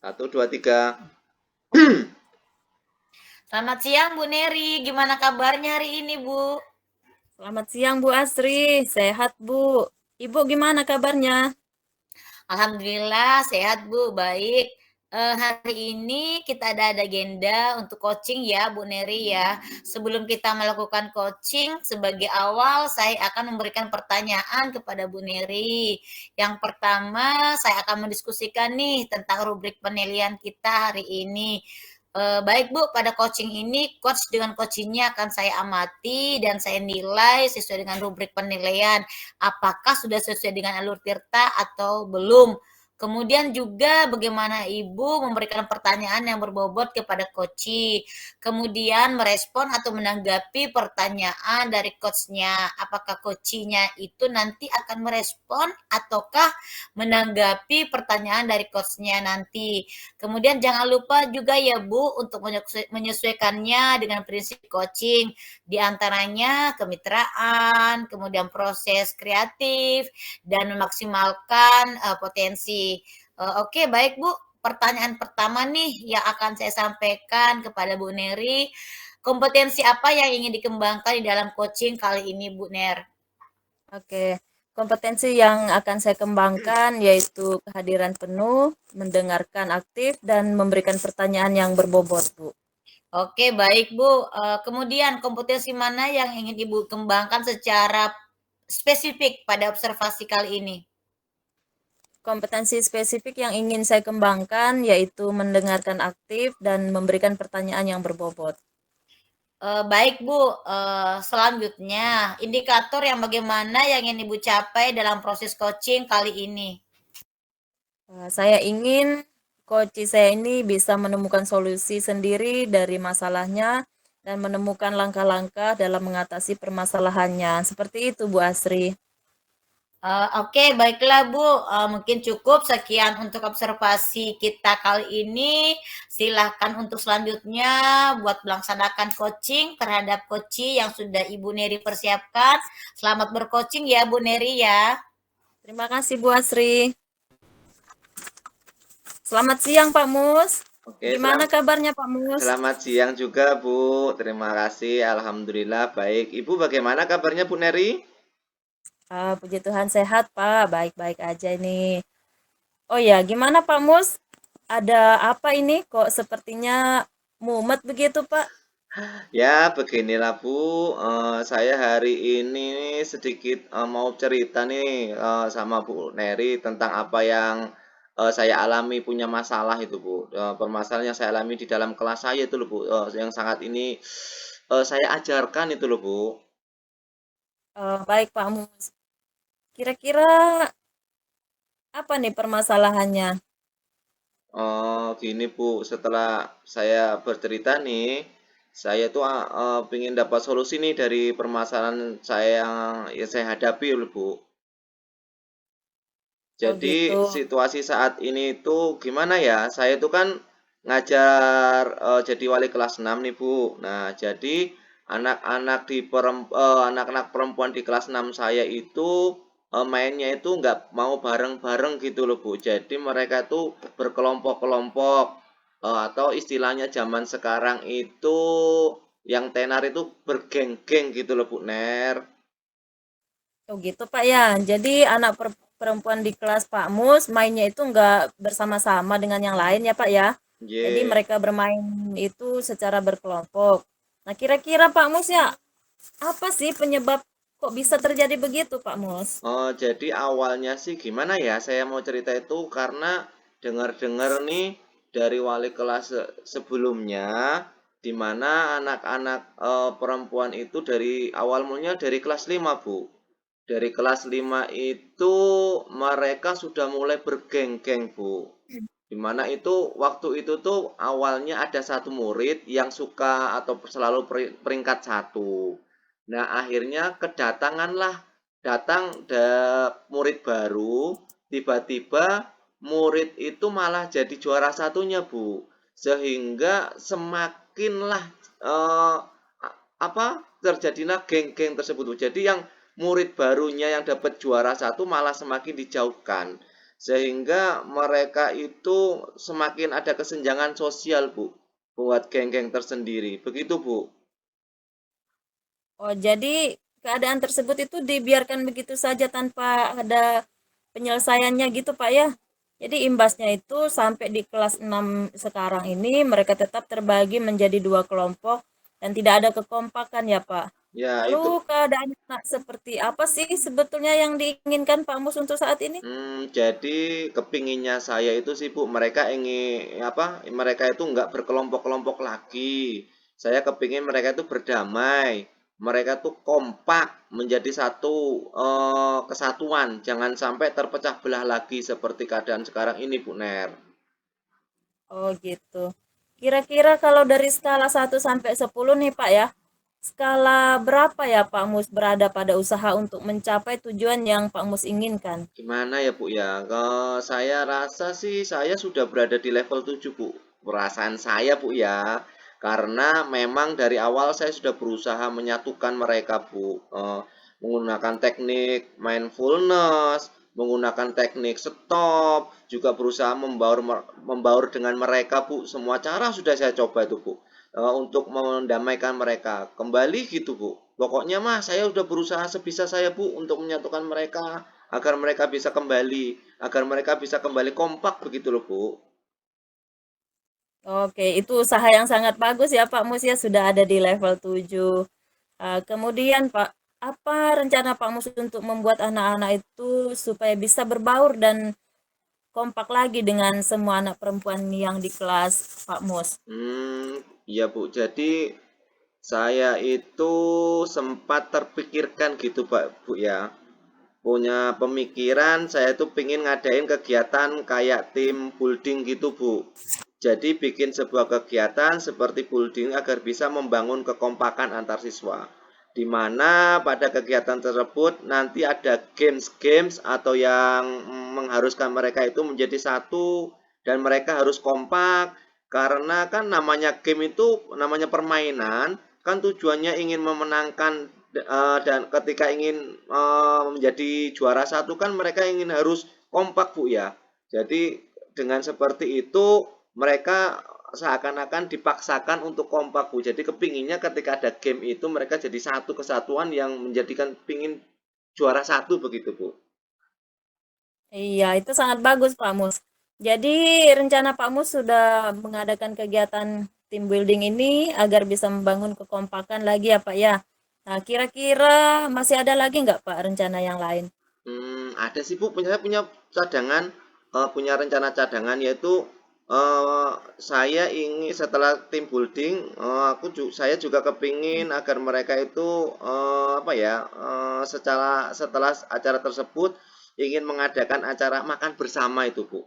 Satu, dua, tiga. Selamat siang Bu Neri, gimana kabarnya hari ini Bu? Selamat siang Bu Asri, sehat Bu. Ibu gimana kabarnya? Alhamdulillah sehat Bu, baik. Hari ini kita ada agenda untuk coaching ya Bu Neri ya. Sebelum kita melakukan coaching, sebagai awal saya akan memberikan pertanyaan kepada Bu Neri. Yang pertama, saya akan mendiskusikan nih tentang rubrik penilaian kita hari ini. Baik Bu, pada coaching ini coach dengan coachingnya akan saya amati dan saya nilai sesuai dengan rubrik penilaian. Apakah sudah sesuai dengan alur Tirta atau belum? Kemudian juga bagaimana Ibu memberikan pertanyaan yang berbobot kepada coach, kemudian merespon atau menanggapi pertanyaan dari coachnya. Apakah coachnya itu nanti akan merespon ataukah menanggapi pertanyaan dari coachnya nanti. Kemudian jangan lupa juga ya Bu untuk menyesuaikannya dengan prinsip coaching. Di antaranya kemitraan, kemudian proses kreatif, dan memaksimalkan potensi. Oke, baik Bu. Pertanyaan pertama nih yang akan saya sampaikan kepada Bu Neri. Kompetensi apa yang ingin dikembangkan di dalam coaching kali ini Bu Ner? Oke, kompetensi yang akan saya kembangkan yaitu kehadiran penuh, mendengarkan aktif, dan memberikan pertanyaan yang berbobot Bu. Oke, baik Bu. Kemudian kompetensi mana yang ingin Ibu kembangkan secara spesifik pada observasi kali ini? Kompetensi spesifik yang ingin saya kembangkan yaitu mendengarkan aktif dan memberikan pertanyaan yang berbobot. Baik Bu, selanjutnya indikator yang bagaimana yang ingin Ibu capai dalam proses coaching kali ini? Saya ingin coach saya ini bisa menemukan solusi sendiri dari masalahnya dan menemukan langkah-langkah dalam mengatasi permasalahannya. Seperti itu Bu Asri. Oke, baiklah Bu, mungkin cukup sekian untuk observasi kita kali ini. Silahkan untuk selanjutnya buat melaksanakan coaching terhadap coaching yang sudah Ibu Neri persiapkan. Selamat bercoaching ya Bu Neri ya. Terima kasih Bu Asri. Selamat siang Pak Mus. Oke, Gimana kabarnya Pak Mus? selamat siang juga Bu. Terima kasih, alhamdulillah baik. Ibu bagaimana kabarnya Bu Neri? Puji Tuhan sehat Pak, baik-baik aja ini. Oh ya, gimana Pak Mus? Ada apa ini kok sepertinya mumet begitu Pak? Ya, beginilah Bu. Saya hari ini sedikit mau cerita nih sama Bu Neri tentang apa yang saya alami punya masalah itu Bu. Permasalahan yang saya alami di dalam kelas saya itu loh Bu, yang sangat ini saya ajarkan itu loh Bu. Baik Pak Mus. Kira-kira apa nih permasalahannya? Gini Bu, setelah saya bercerita nih, saya tuh pengen dapat solusi nih dari permasalahan saya yang saya hadapi loh Bu. Oh Jadi gitu. situasi saat ini tuh gimana ya? Saya tuh kan ngajar jadi wali kelas 6 nih Bu. Nah, jadi anak-anak perempuan di kelas 6 saya itu mainnya itu nggak mau bareng-bareng gitu loh Bu. Jadi mereka tuh berkelompok-kelompok atau istilahnya zaman sekarang itu yang tenar itu bergeng-geng gitu loh Bu Ner. Oh gitu Pak ya. Jadi anak perempuan di kelas Pak Mus mainnya itu nggak bersama-sama dengan yang lain ya Pak ya. Jadi Ye. mereka bermain itu secara berkelompok. Nah kira-kira Pak Mus ya, apa sih penyebab kok bisa terjadi begitu Pak Mus? Oh, jadi awalnya sih gimana ya? Saya mau cerita itu karena dengar-dengar nih dari wali kelas sebelumnya, di mana anak-anak perempuan itu dari awal mulanya dari kelas 5 Bu. Dari kelas 5 itu mereka sudah mulai bergeng-geng, Bu. Dimana itu waktu itu tuh awalnya ada satu murid yang suka atau selalu peringkat satu. Nah, akhirnya kedatanganlah datang murid baru, tiba-tiba murid itu malah jadi juara satunya, Bu. Sehingga semakinlah eh, apa terjadilah geng-geng tersebut, Bu. Jadi yang murid barunya yang dapat juara satu malah semakin dijauhkan sehingga mereka itu semakin ada kesenjangan sosial, Bu, buat geng-geng tersendiri. Begitu, Bu. Oh, jadi keadaan tersebut itu dibiarkan begitu saja tanpa ada penyelesaiannya gitu, Pak ya. Jadi imbasnya itu sampai di kelas 6 sekarang ini mereka tetap terbagi menjadi dua kelompok dan tidak ada kekompakan ya, Pak. Ya, itu. Lalu keadaan anak seperti apa sih sebetulnya yang diinginkan Pak Mus untuk saat ini? Jadi kepinginnya saya itu sih Bu, mereka ingin apa? Mereka itu nggak berkelompok-kelompok lagi. Saya kepingin mereka itu berdamai. Mereka tuh kompak menjadi satu kesatuan. Jangan sampai terpecah belah lagi seperti keadaan sekarang ini, Bu Ner. Oh gitu. Kira-kira kalau dari skala 1 sampai 10 nih Pak ya, skala berapa ya Pak Mus berada pada usaha untuk mencapai tujuan yang Pak Mus inginkan? Gimana ya Bu ya? Saya rasa sih saya sudah berada di level 7 Bu. Perasaan saya Bu ya. Karena memang dari awal saya sudah berusaha menyatukan mereka Bu. Menggunakan teknik mindfulness, menggunakan teknik stop, juga berusaha membaur dengan mereka Bu. Semua cara sudah saya coba itu Bu. Untuk mendamaikan mereka. Kembali gitu Bu. Pokoknya mah saya sudah berusaha sebisa saya Bu untuk menyatukan mereka agar mereka bisa kembali kompak begitu loh Bu. Oke, itu usaha yang sangat bagus ya Pak Mus ya sudah ada di level 7. Kemudian Pak, apa rencana Pak Mus untuk membuat anak-anak itu supaya bisa berbaur dan kompak lagi dengan semua anak perempuan yang di kelas Pak Mus? Iya Bu. Jadi saya itu sempat terpikirkan gitu Pak Bu ya. Punya pemikiran saya tuh pengen ngadain kegiatan kayak tim building gitu Bu. Jadi bikin sebuah kegiatan seperti building agar bisa membangun kekompakan antar siswa. Di mana pada kegiatan tersebut nanti ada games-games atau yang mengharuskan mereka itu menjadi satu dan mereka harus kompak karena kan namanya game itu namanya permainan kan tujuannya ingin memenangkan dan ketika ingin menjadi juara satu kan mereka ingin harus kompak Bu ya. Jadi dengan seperti itu mereka seakan-akan dipaksakan untuk kompak Bu. Jadi kepinginnya ketika ada game itu mereka jadi satu kesatuan yang menjadikan pingin juara satu begitu Bu. Iya, itu sangat bagus Pak Mus. Jadi rencana Pak Mus sudah mengadakan kegiatan team building ini agar bisa membangun kekompakan lagi ya Pak ya. Nah, kira-kira masih ada lagi nggak Pak rencana yang lain? Ada sih Bu, saya punya cadangan, punya rencana cadangan yaitu saya ingin setelah tim building, saya juga kepingin agar mereka itu apa ya, setelah acara tersebut ingin mengadakan acara makan bersama itu Bu.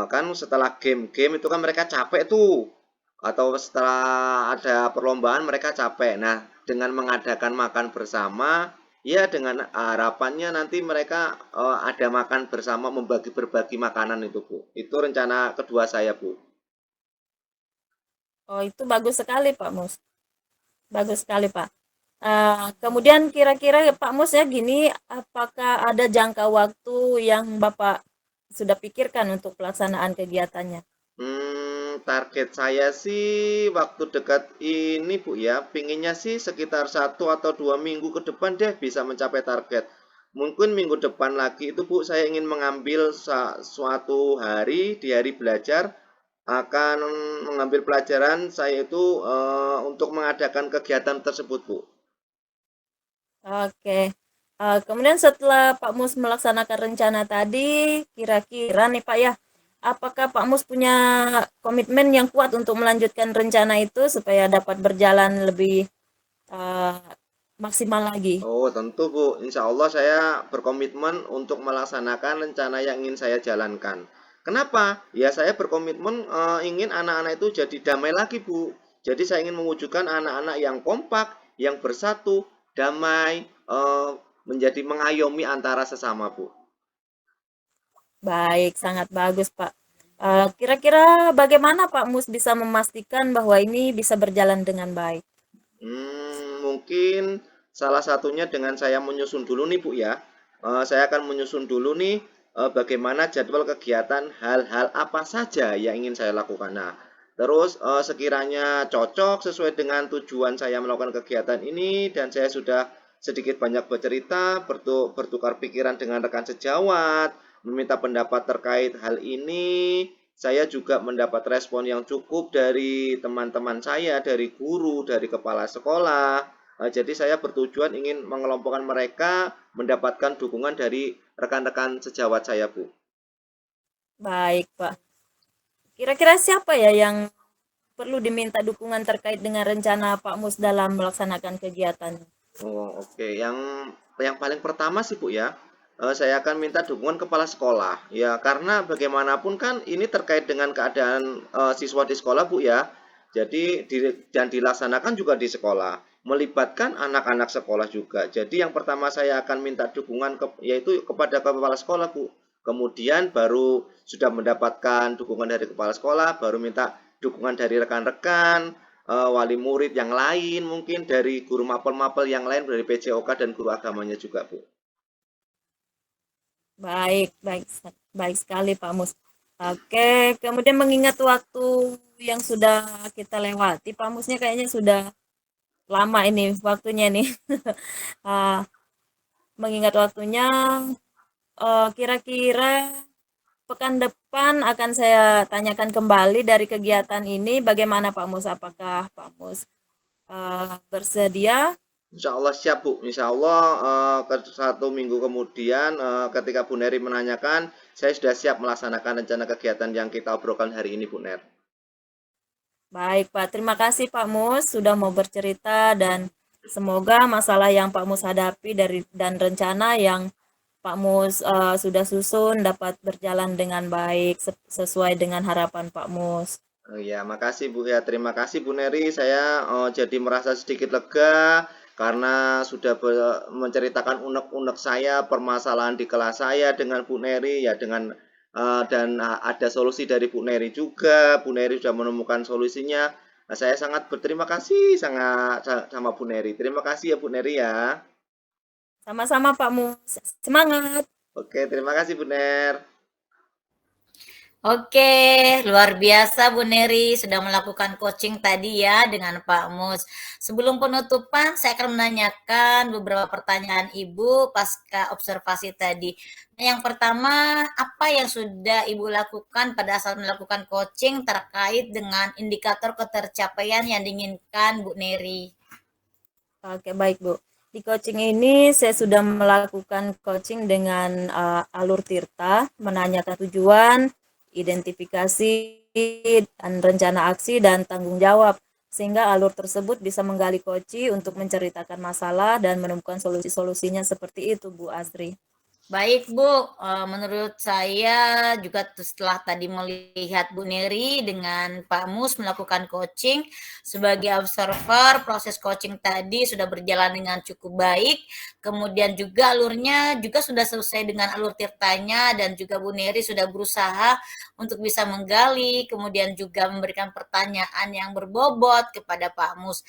Kan setelah game-game itu kan mereka capek tuh, atau setelah ada perlombaan mereka capek. Nah, dengan mengadakan makan bersama, ya dengan harapannya nanti mereka ada makan bersama berbagi makanan itu Bu. Itu rencana kedua saya Bu. Oh, itu bagus sekali Pak Mus. Bagus sekali Pak. Kemudian kira-kira Pak Mus ya gini, apakah ada jangka waktu yang Bapak sudah pikirkan untuk pelaksanaan kegiatannya? Target saya sih waktu dekat ini Bu ya, pinginnya sih sekitar 1 atau 2 minggu ke depan deh bisa mencapai target. Mungkin minggu depan lagi itu Bu, saya ingin mengambil suatu hari di hari belajar akan mengambil pelajaran saya itu untuk mengadakan kegiatan tersebut Bu. Oke. Kemudian setelah Pak Mus melaksanakan rencana tadi, kira-kira nih Pak ya, apakah Pak Mus punya komitmen yang kuat untuk melanjutkan rencana itu supaya dapat berjalan lebih uh, maksimal lagi? Oh, tentu Bu. Insya Allah saya berkomitmen untuk melaksanakan rencana yang ingin saya jalankan. Kenapa? Ya, saya berkomitmen ingin anak-anak itu jadi damai lagi, Bu. Jadi saya ingin mewujudkan anak-anak yang kompak, yang bersatu, damai, menjadi mengayomi antara sesama, Bu. Baik, sangat bagus Pak. Kira-kira bagaimana Pak Mus bisa memastikan bahwa ini bisa berjalan dengan baik? Mungkin salah satunya dengan saya menyusun dulu nih Bu ya. Saya akan menyusun dulu nih bagaimana jadwal kegiatan hal-hal apa saja yang ingin saya lakukan. Nah, terus sekiranya cocok sesuai dengan tujuan saya melakukan kegiatan ini dan saya sudah sedikit banyak bercerita, bertukar pikiran dengan rekan sejawat, meminta pendapat terkait hal ini, saya juga mendapat respon yang cukup dari teman-teman saya, dari guru, dari kepala sekolah. Jadi saya bertujuan ingin mengelompokkan mereka mendapatkan dukungan dari rekan-rekan sejawat saya, Bu. Baik, Pak. Kira-kira siapa ya yang perlu diminta dukungan terkait dengan rencana Pak Mus dalam melaksanakan kegiatan? Oh, oke. Yang paling pertama sih, Bu ya, saya akan minta dukungan kepala sekolah. Ya, karena bagaimanapun kan ini terkait dengan keadaan siswa di sekolah, Bu ya. Jadi dan dilaksanakan juga di sekolah, melibatkan anak-anak sekolah juga. Jadi yang pertama saya akan minta dukungan yaitu kepada kepala sekolah, Bu. Kemudian baru sudah mendapatkan dukungan dari kepala sekolah, baru minta dukungan dari rekan-rekan, wali murid yang lain, mungkin dari guru mapel-mapel yang lain, dari PJOK dan guru agamanya juga, Bu. Baik, baik sekali Pak Mus. Oke, kemudian mengingat waktu yang sudah kita lewati, Pak Musnya kayaknya sudah lama ini waktunya nih. Mengingat waktunya, kira-kira pekan depan akan saya tanyakan kembali dari kegiatan ini bagaimana Pak Mus, apakah Pak Mus bersedia? Insya Allah siap, Bu. Insya Allah satu minggu kemudian ketika Bu Neri menanyakan, saya sudah siap melaksanakan rencana kegiatan yang kita obrolkan hari ini, Bu Ner. Baik Pak, terima kasih Pak Mus sudah mau bercerita dan semoga masalah yang Pak Mus hadapi dan rencana yang Pak Mus sudah susun dapat berjalan dengan baik sesuai dengan harapan Pak Mus. Ya, makasih Bu ya. Terima kasih Bu Neri. Saya jadi merasa sedikit lega karena sudah menceritakan unek-unek saya, permasalahan di kelas saya dengan Bu Neri ya dan ada solusi dari Bu Neri juga. Bu Neri sudah menemukan solusinya. Nah, saya sangat berterima kasih sama Bu Neri. Terima kasih ya Bu Neri ya. Sama-sama Pak Mus, semangat. Oke, terima kasih Bu Ner. Oke, luar biasa Bu Neri sudah melakukan coaching tadi ya dengan Pak Mus. Sebelum penutupan, saya akan menanyakan beberapa pertanyaan Ibu pasca observasi tadi. Nah, yang pertama, apa yang sudah Ibu lakukan pada saat melakukan coaching terkait dengan indikator ketercapaian yang diinginkan Bu Neri? Oke, baik Bu. Di coaching ini saya sudah melakukan coaching dengan alur Tirta, menanyakan tujuan, identifikasi, dan rencana aksi dan tanggung jawab. Sehingga alur tersebut bisa menggali coaching untuk menceritakan masalah dan menemukan solusi-solusinya seperti itu Bu Asri. Baik Bu, menurut saya juga setelah tadi melihat Bu Neri dengan Pak Mus melakukan coaching sebagai observer, proses coaching tadi sudah berjalan dengan cukup baik, kemudian juga alurnya juga sudah selesai dengan alur tirtanya dan juga Bu Neri sudah berusaha untuk bisa menggali, kemudian juga memberikan pertanyaan yang berbobot kepada Pak Mus,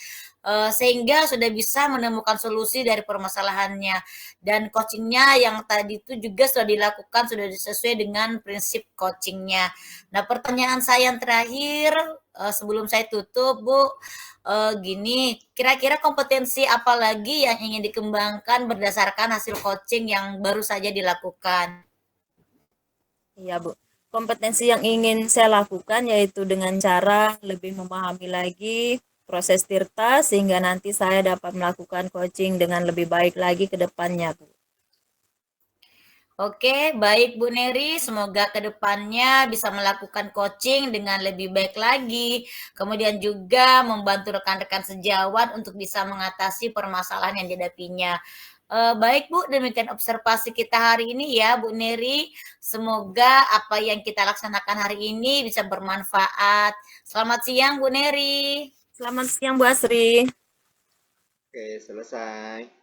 sehingga sudah bisa menemukan solusi dari permasalahannya. Dan coachingnya yang tadi itu juga sudah dilakukan, sudah sesuai dengan prinsip coachingnya. Nah, pertanyaan saya yang terakhir sebelum saya tutup, Bu, gini, kira-kira kompetensi apa lagi yang ingin dikembangkan berdasarkan hasil coaching yang baru saja dilakukan? Iya Bu, kompetensi yang ingin saya lakukan yaitu dengan cara lebih memahami lagi proses Tirta sehingga nanti saya dapat melakukan coaching dengan lebih baik lagi ke depannya, Bu. Oke, baik Bu Neri, semoga ke depannya bisa melakukan coaching dengan lebih baik lagi, kemudian juga membantu rekan-rekan sejawat untuk bisa mengatasi permasalahan yang dihadapinya. Baik Bu, demikian observasi kita hari ini ya Bu Neri. Semoga apa yang kita laksanakan hari ini bisa bermanfaat. Selamat siang Bu Neri. Selamat siang Bu Asri. Oke, selesai.